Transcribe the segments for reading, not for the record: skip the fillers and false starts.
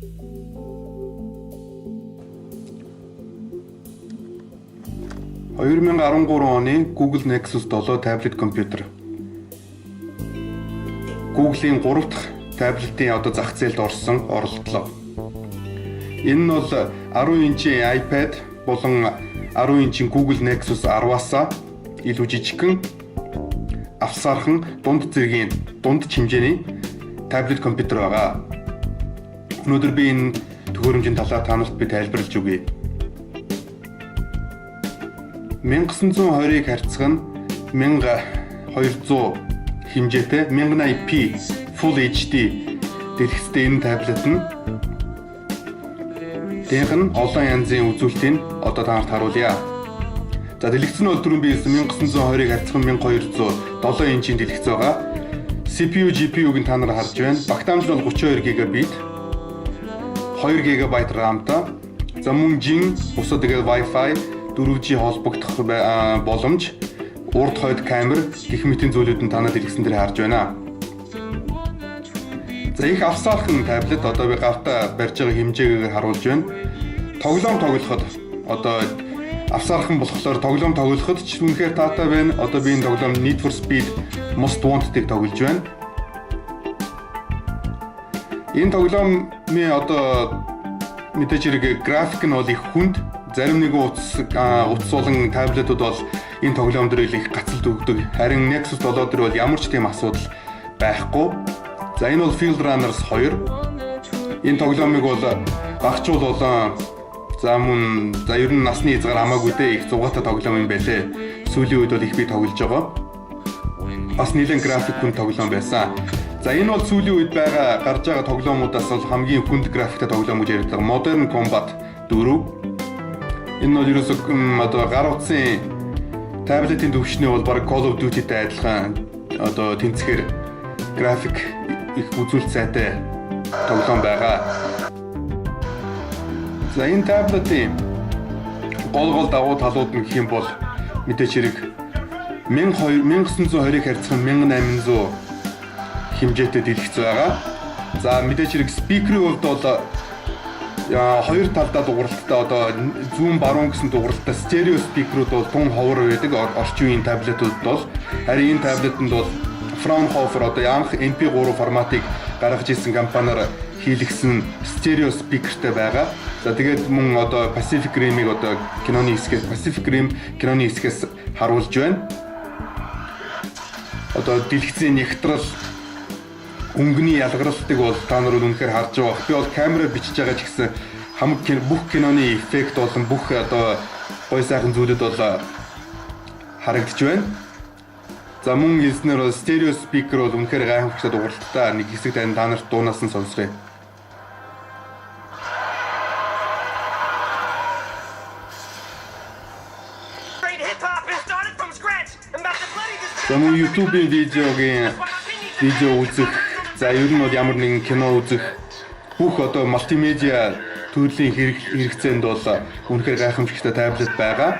2013 оны Google Nexus 7 таблет компьютер. Google-ийн 3 дахь таблетын зах зээлд орсон оролдлоо. Энэ нь бол 10 инчийн iPad болон 10 инчийн Google Nexus 10-аас илүү жижигхэн, авсаархан дунд зэргийн дунд хэмжээний таблет компьютер байгаа. Өнөөдөр би энэ төхөөрөмжийн талаар танарт тайлбарлаж өгье. 1920-ыг харьцах нь 1200 хэмжээтэй 1080p Full HD дэлгэцтэй энэ таблет нь дийнх нь олон янзын үзүүлэлтийг танарт харуулъя. За дэлгэц нь бол түрүүн би 1920-ыг харьцах нь 1207 инчийн дэлгэц байгаа. CPU, GPU-г нь та нар харж байна. Багтаамж нь бол 32 GB, 2 GB RAM-тай. За мөн жин бусад тэгээд Wi-Fi, 4G холбогдох боломж, урд хойд камер гэх мэтийн зүйлүүд нь та нар дэлгэцэн дээр харж байна. За их авсаархан таблет би гартаа барьж байгаа хэмжээгээр харуулж байна. Тоглоом тоглоход авсаархан болохоор тоглоом тоглоход ч үнэхээр таатай байна. Би энэ тоглоом Need for Speed Most Wanted-ыг тоглож байна. Энэ тоглоомын мэдээж хэрэг график нь бол их хүнд. Зарим нэгэн утас болон таблетууд бол энэ тоглоом дээр их гацалд өгдөг. Харин Nexus 7 дээр бол ямар ч тийм асуудал байхгүй. За энэ бол Field Runners 2. Энэ тоглоомыг бол багчуул болон ер нь насны хязгаар хамаагүй их зугаатай тоглоом юм байлээ. Сүүлийн үед бол их би тоглож байгаа. Бас нэлээд график хүн тоглоом байсан. За энэ бол сүүлийн үед гарч байгаа тоглоомудаас бол хамгийн хүнд графиктай тоглоом гэж ярьдаг. Modern Combat 4. Энэ бол ерөөсөө гар утсын таблетын төвшний бол баг Call of Duty-тэй адилхан тэнцэхээр график их үзүүлэлт сайтай тоглоом байгаа. За энэ таблетын гол давуу талууд нь гэх юм бол мэдээж хэрэг 1920-ыг харьцах нь 1800 хэмжээтэй дэлгэц байгаа. За мэдээж хэрэг спикерийн хувьд бол хоёр талдаа дууралттай зүүн баруун гэсэн дууралттай стерео спикерүүд бол тун ховор байдаг орчин үеийн таблетууд бол. Харин энэ таблетанд бол Fraunhofer анх MP3 форматыг гаргаж ирсэн компаниар хийлгсэн стерео спикертэй байгаа. За тэгээд мөн Pacific Rim-ийг Pacific Rim киноны хэсгээс харуулж байна. Дэлгэцийн нэгтрал өнгөний ялгарлалтыг бол та нар үнэхээр харж байгаа. Би бол камераар бичиж байгаа ч гэсэн бүх киноны эффект болон бүх гой сайхан зүйлүүд бол харагдж байна. За мөн хэлснээр стерео спикер бол үнэхээр гайхамшигтай дууралттай нэг хэсэг та нарт дуунаас нь сонсроо. За мөн YouTube-ийн видео үзэх, за ер нь бол ямар нэгэн кино үзэх бүх мультимедиа төрлийн хэрэгцээнд бол үнэхээр гайхамшигтай таблет байгаа.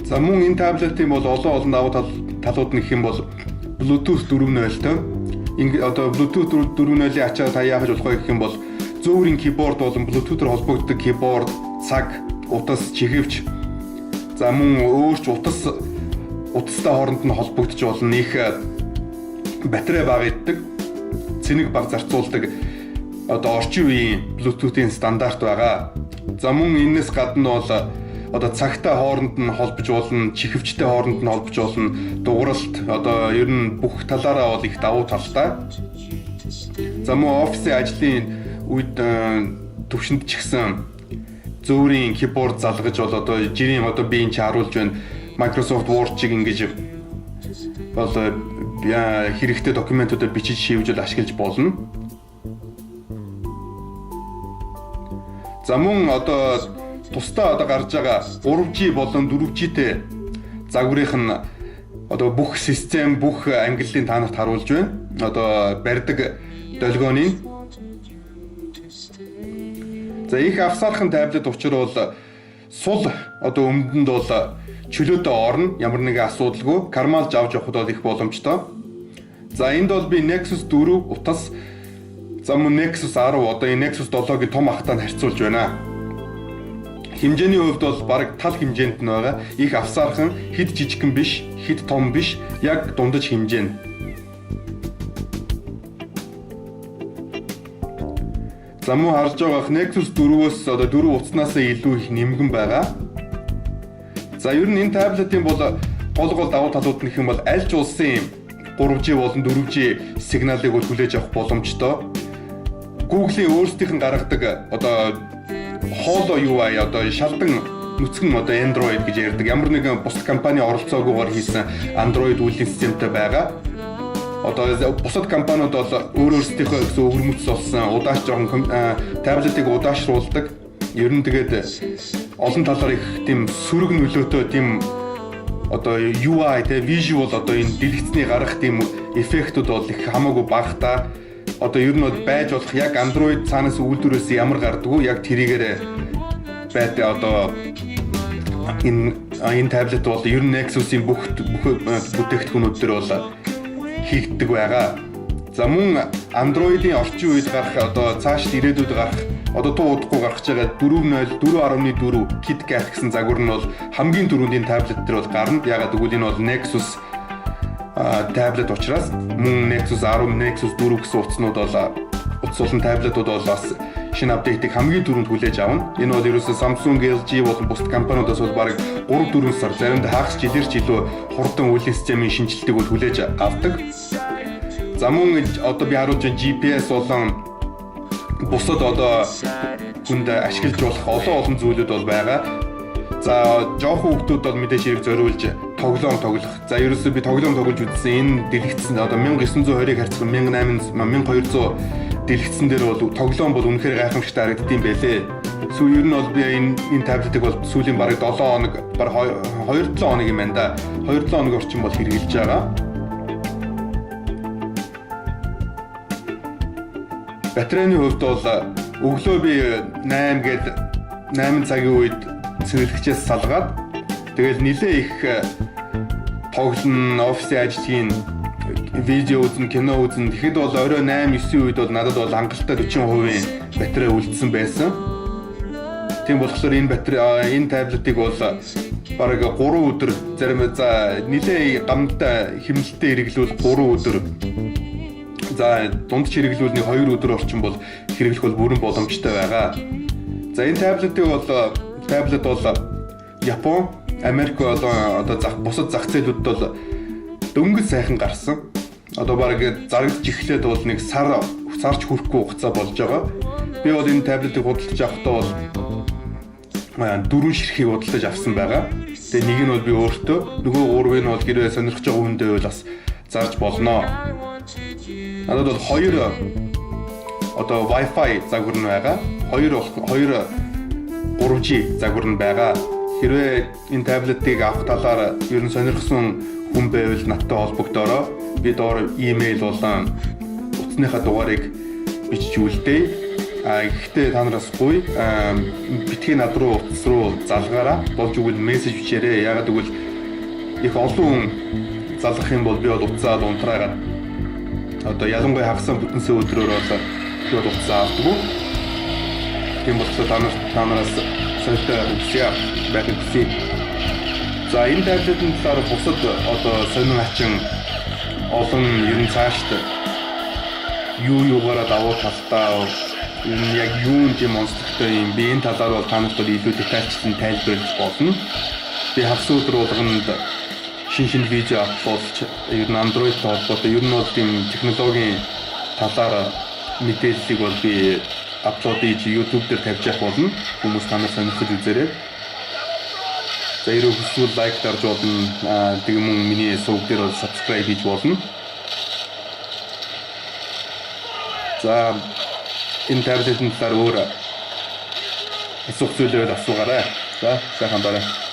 За мөн энэ таблетын бол олон давуу талууд нь гэх юм бол Bluetooth 4.0-тэй. Bluetooth 4.0-ийн ачаа та яаж болох вэ гэх юм бол зөөврийн keyboard болон Bluetooth-оор холбогддог keyboard, цаг, утас, чихэвч. За мөн өөрч утастай хооронд нь холбогдож болно. Их батарей бага иддэг, цэник бага зарцуулдаг орчин үеийн Bluetooth-ийн стандарт байгаа. За мөн энэс гадна бол цагтай хооронд нь холбож болно, чихэвчтэй хооронд нь холбож болно, дууралт ер нь бүх талаараа бол их давуу талтай. За мөн офисын ажлын үед төвшөнд ч гэсэн зөөврийн keyboard залгаж жирийн би энэ ч харуулж байна. Microsoft Word-ыг ингэж хэрэгтэй документуудаар бичиж шийдвэрлэж ашиглаж болно. За мөн тусдаа гарч байгаа 3G болон 4G-тэй загварынх нь одоо бүх систем, бүх ангиллын та нарт харуулж байна. Одоо барьдаг долгионы. За их авсаархан таблет учир бол сул одоо өмдөнд бол чөлөөтэй орно. Ямар нэгэн асуудалгүй кармалж авч явахд бол их боломжтой. За энд бол би Nexus 4 утас за мөн Nexus 10 одоо энэ Nexus 7-гийн том ахтай харьцуулж байна. Хэмжээний хувьд бол бараг тал хэмжээнд нь байгаа. Их авсаархан, хэд жижигхэн биш, хэд том биш, яг дундаж хэмжээнд. За мөн харж байгаа Nexus 4-өөс одоо 4 утаснаас илүү их нэмгэн байгаа. За ер нь энэ таблетын бол гол давуу талууд нь гэх юм бол аль ч улсын 3G болон 4G сигналыг бол хүлээж авах боломжтой. Google-ийн өөрсдийнх нь гаргадаг одоо Holo UI одоо шалдан нүцгэн одоо Android гэж ярьдаг. Ямар нэгэн бусад компани оролцоогүйгээр хийсэн Android үйлдвэрлэлийн системтэй байгаа. Одоо бусад компаниуд бол өөрсдийнхөө гэсэн өвөрмөц болсон удаач жоохон таблетыг удаашруулдаг. Ер нь тэгээд олон талаар их тийм сөрөг нөлөөтэй тийм одоо UI тэ visual одоо энэ дэлгэцний гарах тийм эффектүүд бол их хамаагүй багтаа. Одоо ер нь бол байж болох яг Android цаанаас үйлдвэрээс ямар гардггүй яг тэрийгээр байдаг одоо энэ таблет бол ер нь Nexus-ийн бүх бүтээгдэхүүнүүд төр бол хийгддэг байгаа. За мөн Android-ийн орчин үед гарах одоо цааш ирээдүйд гарах одоо туу удахгүй гарч байгаа 4.0 KitKat гэсэн загвар нь бол хамгийн түрүүнд энэ таблет дээр бол гарна. Ягаад гэвэл энэ бол Nexus таблет учраас мөн Nexus 10, Nexus 4 гэсэн утаснууд бол утас болон таблетууд бол бас шинэ апдейтыг хамгийн түрүүнд хүлээж авна. Энэ бол ерөөсөө Samsung, LG болон бусад компаниудаас бол бараг 3-4 сар заримдаа хагас жилээр ч илүү хурдан үйл системийн шинжилтийг бол хүлээж авдаг. За мөн одоо би харуулж байгаа GPS болон бусад одоо хүнд ашиглаж болох олон зүйлүүд бол байгаа. За жоохон хүүхдүүд бол мэдээж хэрэг зориулж тоглоом тоглох. За ерөөсөө би тоглоом тоглож үзсэн энэ дэлгэцэн одоо 1920-ыг харьцан 1200 дэлгэцэн дээр бол тоглоом бол үнэхээр гайхамшигтай харагддсан байлээ. Сүү ер нь бол би энэ таблетыг бол сүүлийн бараг 7 хоног, бараг 2-7 хоног юм байна да. 2-7 хоног орчим бол хэрэгжилж байгаа. Батарейны хувьд бол өглөө би 8 цагийн үед цэвэрлэгчээс салгаад тэгэл нилээ их тоглоно, офисын ажлын видео үзэн, кино үзэн. Тэгэхэд бол орой 8-9 үед бол надад бол хангалттай 40% батарей үлдсэн байсан. Тийм болохоор энэ таблетыг бол бараг 3 өдөр зарим за нилээ гамтай хэмнэлтэд хэрэглүүл 3 өдөр. За дунд хэрэглүүл нэг 2 өдөр орчим бол хэрэглэх бол бүрэн боломжтой байгаа. За энэ таблет бол Япон, Америк одоо бусад зах зээлүүдэд бол дөнгөж сайхан гарсан. Одоо бараг зарагдж эхлээд бол нэг сарч хүрэхгүй хугацаа болж байгаа. Би бол энэ таблетыг худалдаж авахдаа бол 4 ширхгийг худалдаж авсан байгаа. Тэгээ нэг нь бол би өөртөө, нөгөө 3-ыг нь бол гэрээ сонирхож байгаа хүндээ бол бас зарж болно. Надад бол 2 одоо Wi-Fi загвар нь байгаа. 2 3G загвар нь байгаа. Хэрвээ энэ таблетыг авах талаар ер нь сонирхсан хүн байвал надтай холбогдороо. Би доор имэйл болон утасныхаа дугаарыг бичиж үлдээе. Гэхдээ та нараас гуй битгий над руу утас руу залгаараа болж өгвөл мессеж бичээрэй. Ягаад гэвэл их олон хүн залгах юм бол би бол утсаа унтраагаад одоо ялангуяа хагасан бүтэнсээ өдрөөр бол би бол утсаа авдаг. Тийм болохоор та нараас сонирхтой үсээ байх үсээ. За энэ таблетын талаар бусад одоо сонин ачин олон ер нь цаашд юугаараа давуу талтай яг юу юм онцлогтой юм би энэ талаар бол та нарт илүү детальчлан тайлбарлаж болно. Би хагас өдөр болгонд шинэ видео апплодлж ер нь Android-тэй холбоотой ер нь бол тийм технологийн талаар мэдээллийг бол би апплод хийж YouTube дээр тавьж явах болно. Хүмүүс танаас сонирхож үзээрэй. За ирүү хүсвэл лайк дарж болно. Тэгээ мөн миний сувг дээр бол subscribe хийж болно. За энэ таблетын талаар өөр асуух зүйлээ асуугаарай. За сайхан байна.